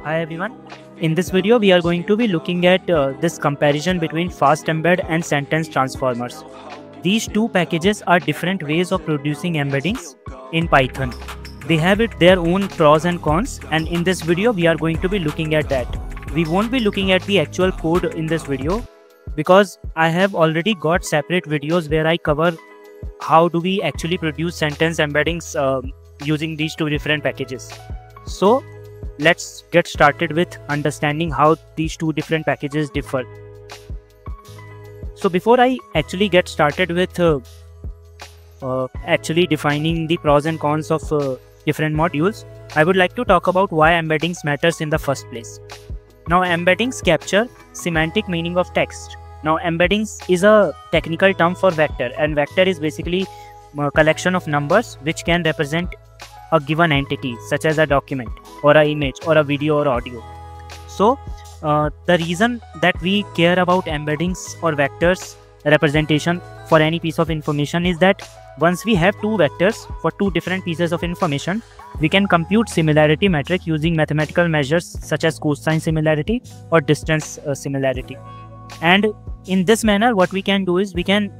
Hi everyone. In this video, we are going to be looking at this comparison between FastEmbed and Sentence Transformers. These two packages are different ways of producing embeddings in Python. They have their own pros and cons, and in this video, we are going to be looking at that. We won't be looking at the actual code in this video because I have already got separate videos where I cover how do we actually produce sentence embeddings using these two different packages. So let's get started with understanding how these two different packages differ. So before I actually get started with actually defining the pros and cons of different modules, I would like to talk about why embeddings matters in the first place. Now, embeddings capture semantic meaning of text. Now, embeddings is a technical term for vector, and vector is basically a collection of numbers which can represent a given entity, such as a document or an image or a video or audio. So the reason that we care about embeddings or vectors representation for any piece of information is that once we have two vectors for two different pieces of information, we can compute similarity metric using mathematical measures such as cosine similarity or distance similarity. And in this manner, what we can do is we can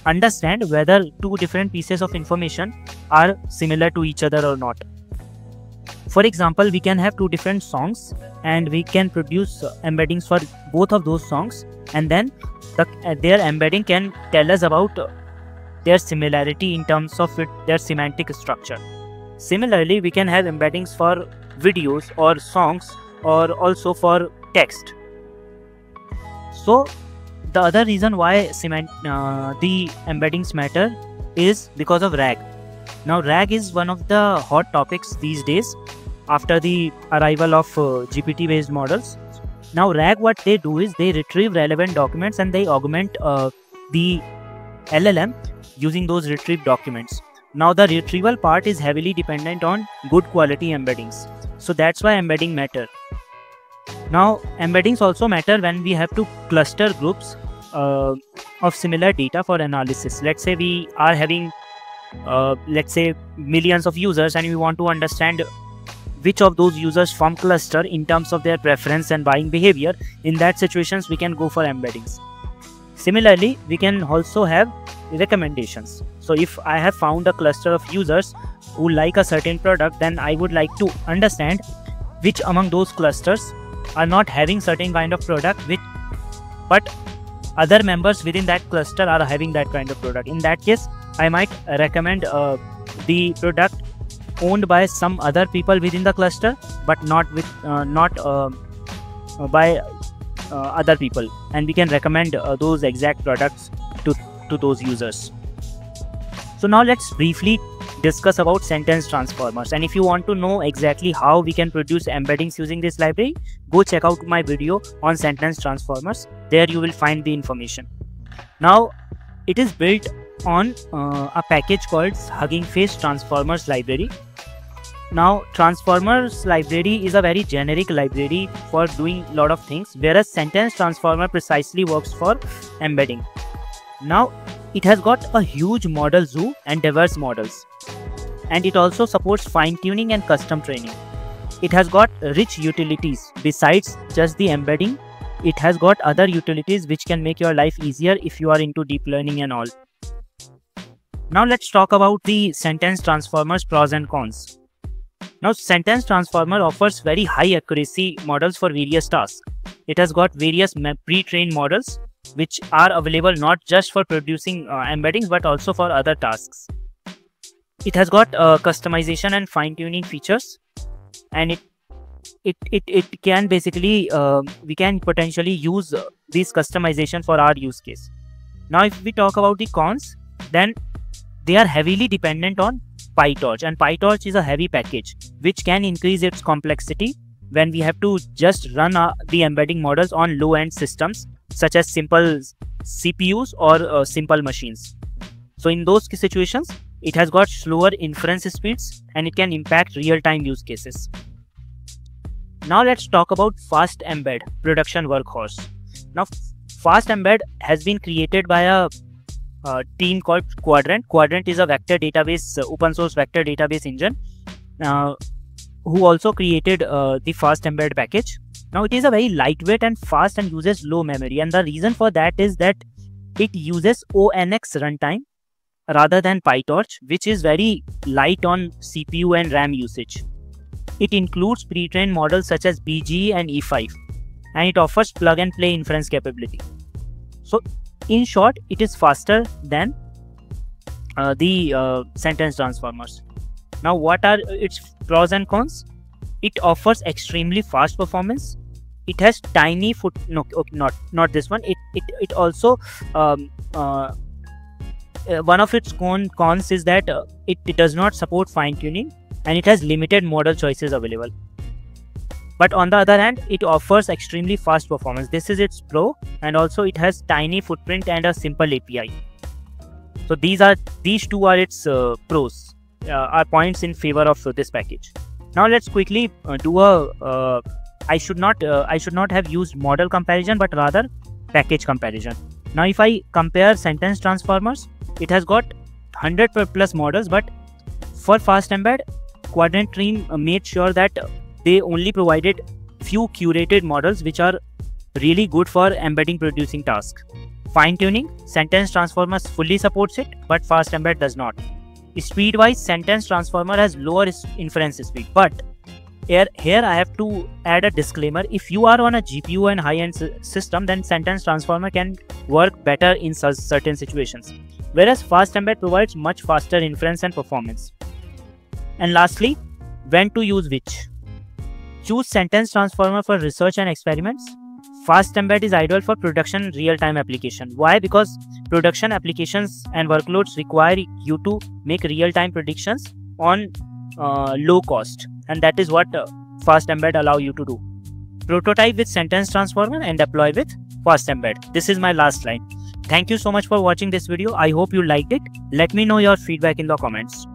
understand whether two different pieces of information are similar to each other or not. For example, we can have two different songs and we can produce embeddings for both of those songs, and then their embedding can tell us about their similarity in terms of their semantic structure. Similarly, we can have embeddings for videos or songs or also for text. So the other reason why the embeddings matter is because of RAG. Now, RAG is one of the hot topics these days after the arrival of GPT-based models. Now, RAG, what they do is they retrieve relevant documents and they augment the LLM using those retrieved documents. Now, the retrieval part is heavily dependent on good quality embeddings. So that's why embedding matter. Now, embeddings also matter when we have to cluster groups of similar data for analysis. Let's say we are having millions of users and we want to understand which of those users form cluster in terms of their preference and buying behavior. In that situations, we can go for embeddings. Similarly, we can also have recommendations. So if I have found a cluster of users who like a certain product, then I would like to understand which among those clusters are not having certain kind of product, but other members within that cluster are having that kind of product. In that case, I might recommend the product owned by some other people within the cluster, but not by other people, and we can recommend those exact products to those users. So now let's briefly discuss about sentence transformers, and if you want to know exactly how we can produce embeddings using this library, go check out my video on sentence transformers. There you will find the information. Now, it is built on a package called Hugging Face Transformers library. Now, Transformers library is a very generic library for doing a lot of things, whereas Sentence Transformer precisely works for embedding. Now, it has got a huge model zoo and diverse models, and it also supports fine-tuning and custom training. It has got rich utilities. Besides just the embedding, it has got other utilities which can make your life easier if you are into deep learning and all. Now let's talk about the Sentence Transformers pros and cons. Now, Sentence Transformer offers very high accuracy models for various tasks. It has got various pre-trained models which are available not just for producing embeddings but also for other tasks. It has got customization and fine-tuning features, and it can basically we can potentially use this customization for our use case. Now, if we talk about the cons, then they are heavily dependent on PyTorch, and PyTorch is a heavy package which can increase its complexity when we have to just run the embedding models on low-end systems such as simple CPUs or simple machines. So in those situations, it has got slower inference speeds and it can impact real-time use cases. Now let's talk about FastEmbed production workhorse. Now, FastEmbed has been created by a team called Quadrant. Quadrant is a vector database, open source vector database engine who also created the fast embed package. Now it is a very lightweight and fast and uses low memory, and the reason for that is that it uses ONX runtime rather than PyTorch, which is very light on CPU and RAM usage. It includes pre-trained models such as BGE and E5, and it offers plug and play inference capability. So in short, it is faster than the sentence transformers. Now what are its pros and cons? It offers extremely fast performance. It has tiny not this one. It also one of its cons is that it does not support fine tuning, and it has limited model choices available. But on the other hand, it offers extremely fast performance. This is its pro, and also it has tiny footprint and a simple API. So these two are its pros, are points in favor of this package. Now let's quickly do a I should not have used model comparison, but rather package comparison. Now if I compare sentence transformers, it has got 100 plus models, but for fast embed, Quadrant team made sure that they only provided few curated models which are really good for embedding producing tasks. Fine tuning, sentence transformers fully supports it, but fast embed does not. Speed wise, sentence transformer has lower inference speed, but here I have to add a disclaimer. If you are on a GPU and high-end system, then sentence transformer can work better in certain situations, whereas fast embed provides much faster inference and performance. And lastly, when to use which? Choose sentence transformer for research and experiments. Fast embed is ideal for production real-time application. Why? Because production applications and workloads require you to make real-time predictions on low cost, and that is what fast embed allow you to do. Prototype with sentence transformer and deploy with fast embed. This is my last line. Thank you so much for watching this video. I hope you liked it. Let me know your feedback in the comments.